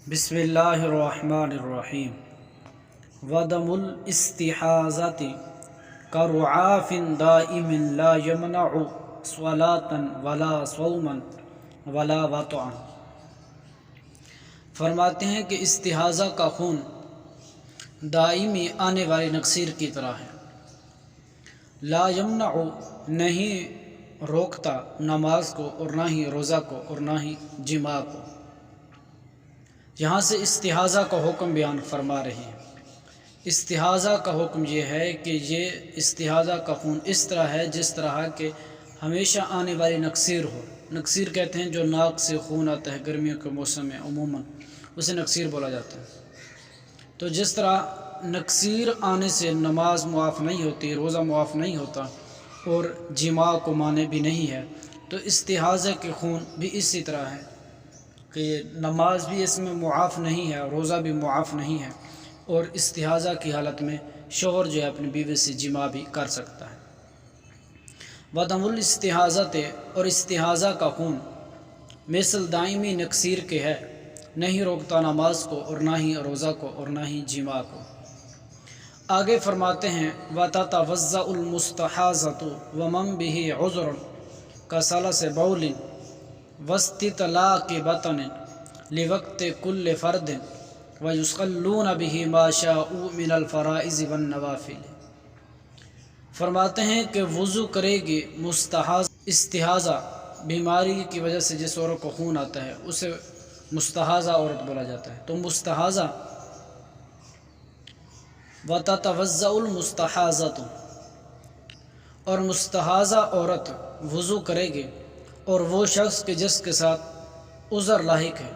بسم اللہ الرحمن الرحیم ودم الاستحاضۃ کرعاف دائم لا یمنع صلاۃ ولا صوما ولا وطعا۔ فرماتے ہیں کہ استحاضہ کا خون دائمی آنے والی نکسیر کی طرح ہے، لا یمنع نہیں روکتا نماز کو اور نہ ہی روزہ کو اور نہ ہی جماع کو۔ یہاں سے استحاضہ کا حکم بیان فرما رہے ہیں۔ استحاضہ کا حکم یہ ہے کہ یہ استحاضہ کا خون اس طرح ہے جس طرح کہ ہمیشہ آنے والی نکسیر ہو۔ نکسیر کہتے ہیں جو ناک سے خون آتا ہے گرمیوں کے موسم میں، عموماً اسے نکسیر بولا جاتا ہے۔ تو جس طرح نکسیر آنے سے نماز معاف نہیں ہوتی، روزہ معاف نہیں ہوتا اور جماع کو مانے بھی نہیں ہے، تو استحاضہ کے خون بھی اسی طرح ہے کہ نماز بھی اس میں معاف نہیں ہے، روزہ بھی معاف نہیں ہے، اور استحاضہ کی حالت میں شوہر جو ہے اپنی بیوی سے جماع بھی کر سکتا ہے۔ ودم الاستحاضۃ، اور استحاضہ کا خون مثل دائمی نکسیر کے ہے، نہیں روکتا نماز کو اور نہ ہی روزہ کو اور نہ ہی جماع کو۔ آگے فرماتے ہیں وَتَتَوَضَّأُ الْمُسْتَحَاضَةُ وَمَن بِهِ عُذْرٌ كَصَلَصِ بَوْلٍ وَاسْتِطْلَاقِ بَطْنٍ لِوَقْتِ كُلِّ فَرْدٍ وَيُصَلُّونَ بِهِ مَا شَاءُوا مِنَ الْفَرَائِضِ وَالنَّوَافِلِ۔ فرماتے ہیں کہ وضو کرے گی استحاضہ بیماری کی وجہ سے جس عورت کو خون آتا ہے اسے مستحاضہ عورت بولا جاتا ہے۔ تو مستحاضہ وَتَتَوَضَّأُ الْمُسْتَحَاضَةُ، اور مستحاضہ عورت وضو کرے گی، اور وہ شخص کہ جس کے ساتھ عذر لاحق ہے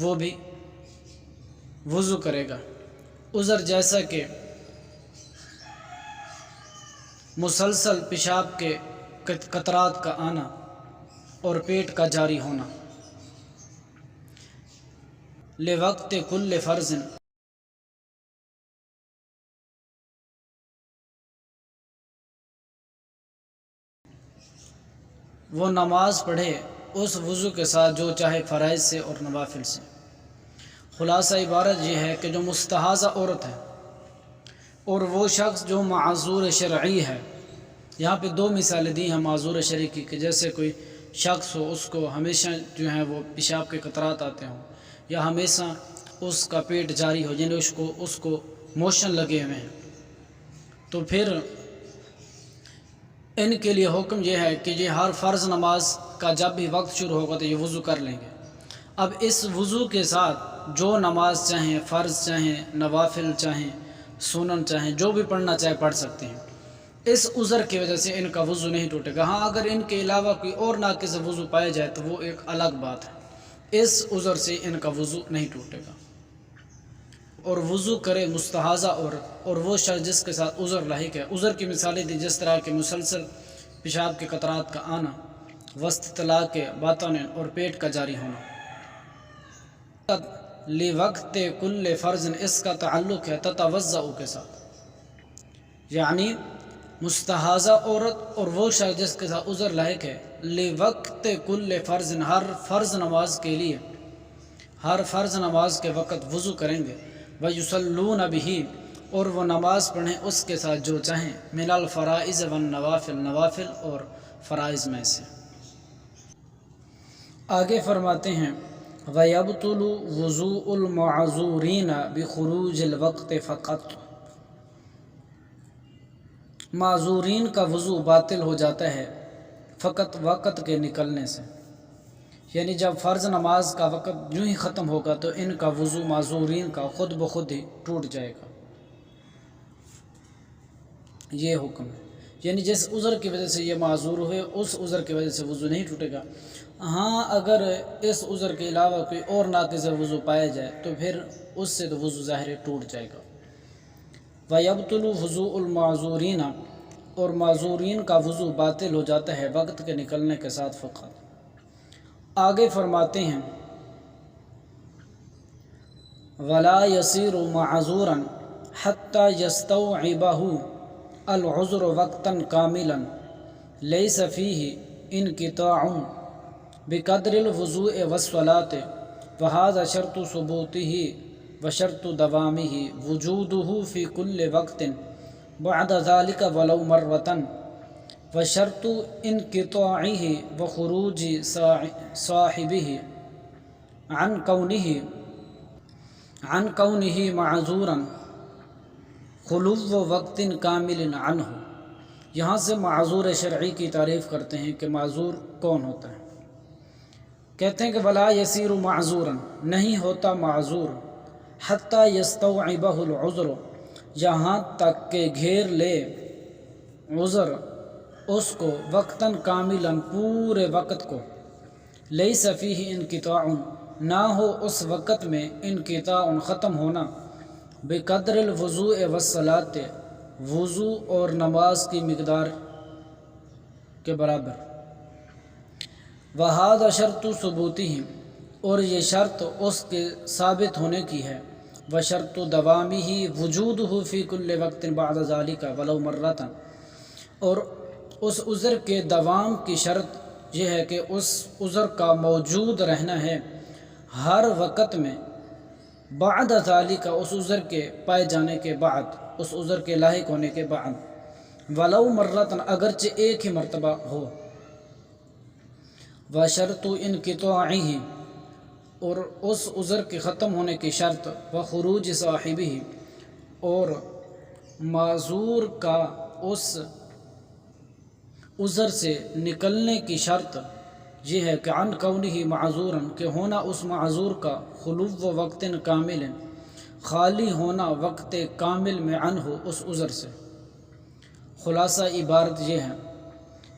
وہ بھی وضو کرے گا۔ عذر جیسا کہ مسلسل پیشاب کے قطرات کا آنا اور پیٹ کا جاری ہونا۔ لِوَقْتِ كُلِّ فَرْضٍ، وہ نماز پڑھے اس وضو کے ساتھ جو چاہے فرائض سے اور نوافل سے۔ خلاصہ عبارت یہ ہے کہ جو مستحاضہ عورت ہے اور وہ شخص جو معذور شرعی ہے، یہاں پہ دو مثالیں دی ہیں معذور شرعی کی، کہ جیسے کوئی شخص ہو اس کو ہمیشہ جو ہے وہ پیشاب کے قطرات آتے ہوں، یا ہمیشہ اس کا پیٹ جاری ہو، یعنی اس کو موشن لگے ہوئے ہیں، تو پھر ان کے لیے حکم یہ ہے کہ یہ ہر فرض نماز کا جب بھی وقت شروع ہوگا تو یہ وضو کر لیں گے۔ اب اس وضو کے ساتھ جو نماز چاہیں، فرض چاہیں، نوافل چاہیں، سنن چاہیں، جو بھی پڑھنا چاہے پڑھ سکتے ہیں۔ اس عذر کی وجہ سے ان کا وضو نہیں ٹوٹے گا۔ ہاں اگر ان کے علاوہ کوئی اور ناقص وضو پایا جائے تو وہ ایک الگ بات ہے، اس عذر سے ان کا وضو نہیں ٹوٹے گا۔ اور وضو کرے مستحاضہ عورت اور وہ شخص جس کے ساتھ عذر لاحق ہے۔ عذر کی مثالیں دی جس طرح کہ مسلسل پیشاب کے قطرات کا آنا، واستطلاق باطن، اور پیٹ کا جاری ہونا۔ لِوَقْتِ كُلِّ فَرْضٍ، اس کا تعلق ہے تتوضأ کے ساتھ، یعنی مستحاضہ عورت اور وہ شخص جس کے ساتھ عذر لاحق ہے، لِوَقْتِ كُلِّ فَرْضٍ، ہر فرض نماز کے لیے، ہر فرض نماز کے وقت وضو کریں گے۔ وَيُصَلُّونَ بِهِ، اور وہ نماز پڑھیں اس کے ساتھ جو چاہیں، مِنَ الْفَرَائِضِ وَالنَّوَافِلِ، نوافل اور فرائض میں سے۔ آگے فرماتے ہیں وَيَبْطُلُ وُضُوءُ الْمَعْذُورِينَ بِخُرُوجِ الْوَقْتِ فَقَط، معذورین کا وضو باطل ہو جاتا ہے فقط وقت کے نکلنے سے، یعنی جب فرض نماز کا وقت یوں ہی ختم ہوگا تو ان کا وضو معذورین کا خود بخود ہی ٹوٹ جائے گا۔ یہ حکم ہے، یعنی جس عذر کی وجہ سے یہ معذور ہوئے اس عذر کی وجہ سے وضو نہیں ٹوٹے گا۔ ہاں اگر اس عذر کے علاوہ کوئی اور ناقص وضو پایا جائے تو پھر اس سے تو وضو ظاہر ٹوٹ جائے گا۔ وَيَبْطُلُ وُضُوءُ الْمَعْذُورِينَ، اور معذورین کا وضو باطل ہو جاتا ہے وقت کے نکلنے کے ساتھ فقط۔ آگے فرماتے ہیں وَلَا يَصِيرُ مَعْذُورًا حَتَّى يَسْتَوْعِبَهُ الْعُذْرُ وَقْتًا كَامِلًا لَيْسَ فِيهِ انْقِطَاعٌ بِقَدْرِ الْوُضُوءِ وَالصَّلَاةِ وہذا شرط ثبوتہ وشرط دوامہ وجودہ فی کل وقت بعد ذلك ولو مرة وشرط انقطاعہ وخروج صاحبہ عن کونہ معذورا خلو وقت کامل عنہ۔ یہاں سے معذور شرعی کی تعریف کرتے ہیں کہ معذور کون ہوتا ہے۔ کہتے ہیں کہ ولا یسیر معذورا، نہیں ہوتا معذور حتی یستوعبہ العذر، یہاں تک کہ گھیر لے عذر اس کو وقتاً کاملاً، پورے وقت کو، لیس فیہ انقطاع، نہ ہو اس وقت میں انقطاع ختم ہونا، بقدر الوضوء والصلاۃ، وضو اور نماز کی مقدار کے برابر۔ وہذا شرط ثبوتہ، اور یہ شرط اس کے ثابت ہونے کی ہے، وشرط دوامہ وجودہ فی کل وقت بعد ذلک ولو مرۃ، اور اس عذر کے دوام کی شرط یہ ہے کہ اس عذر کا موجود رہنا ہے ہر وقت میں، بعد ذالک، اس عذر کے پائے جانے کے بعد، اس عذر کے لاحق ہونے کے بعد، ولو مرۃ، اگرچہ ایک ہی مرتبہ ہو، وشرط انقطاعہ، اور اس عذر کے ختم ہونے کی شرط، وخروج صاحبہ، اور معذور کا اس عذر سے نکلنے کی شرط یہ ہے کہ عن کونہ معذورا، کہ ہونا اس معذور کا، خلو وقت کامل، خالی ہونا وقت کامل میں، عنہ، اس عذر سے۔ خلاصہ عبارت یہ ہے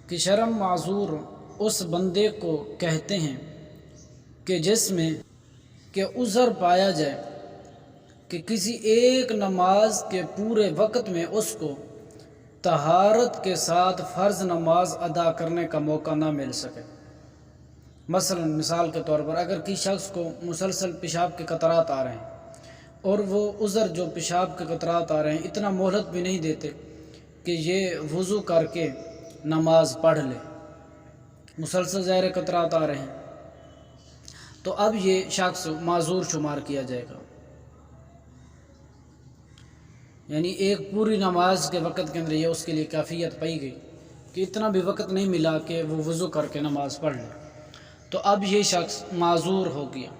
کہ شرم معذور اس بندے کو کہتے ہیں کہ جس میں کہ عذر پایا جائے کہ کسی ایک نماز کے پورے وقت میں اس کو طہارت کے ساتھ فرض نماز ادا کرنے کا موقع نہ مل سکے۔ مثلا مثال کے طور پر اگر کسی شخص کو مسلسل پیشاب کے قطرات آ رہے ہیں اور وہ عذر جو پیشاب کے قطرات آ رہے ہیں اتنا مہلت بھی نہیں دیتے کہ یہ وضو کر کے نماز پڑھ لے، مسلسل زہر قطرات آ رہے ہیں، تو اب یہ شخص معذور شمار کیا جائے گا۔ یعنی ایک پوری نماز کے وقت کے اندر یہ اس کے لیے کافیت پائی گئی کہ اتنا بھی وقت نہیں ملا کہ وہ وضو کر کے نماز پڑھ لے، تو اب یہ شخص معذور ہو گیا۔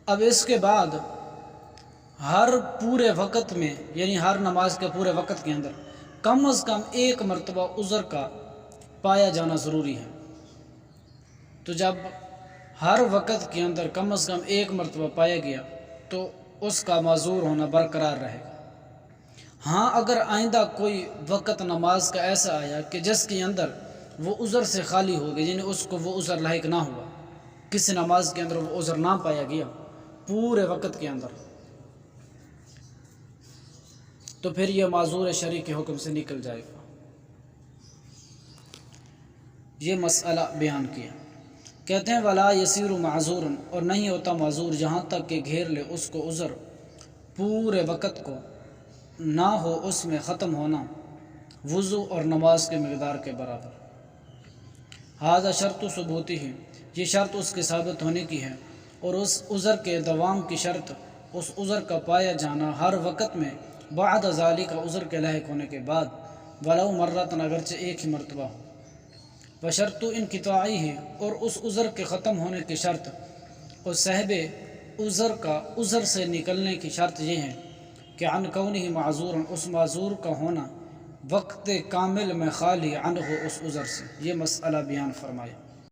اب اس کے بعد ہر پورے وقت میں، یعنی ہر نماز کے پورے وقت کے اندر کم از کم ایک مرتبہ عذر کا پایا جانا ضروری ہے۔ تو جب ہر وقت کے اندر کم از کم ایک مرتبہ پایا گیا تو اس کا معذور ہونا برقرار رہے گا۔ ہاں اگر آئندہ کوئی وقت نماز کا ایسا آیا کہ جس کے اندر وہ عذر سے خالی ہو گئی، یعنی اس کو وہ عذر لاحق نہ ہوا، کسی نماز کے اندر وہ عذر نہ پایا گیا پورے وقت کے اندر، تو پھر یہ معذور شرعی کے حکم سے نکل جائے گا۔ یہ مسئلہ بیان کیا۔ کہتے ہیں ولا یسیر معذور، اور نہیں ہوتا معذور جہاں تک کہ گھیر لے اس کو عذر، پورے وقت کو، نہ ہو اس میں ختم ہونا وضو اور نماز کے مقدار کے برابر۔ ھذا شرط ثبوتی ہے، یہ شرط اس کے ثابت ہونے کی ہے، اور اس عذر کے دوام کی شرط، اس عذر کا پایا جانا ہر وقت میں، بعد ذالک، عذر کے لاحق ہونے کے بعد، ولو مرۃ، اگرچہ ایک ہی مرتبہ ہو، وشرط انقطاعی ہے، اور اس عذر کے ختم ہونے کی شرط، اور صاحب عذر کا عذر سے نکلنے کی شرط یہ ہے کہ عن کونہ معذورا، اس معذور کا ہونا وقت کامل میں خالی، عنہ، اس عذر سے۔ یہ مسئلہ بیان فرمایا۔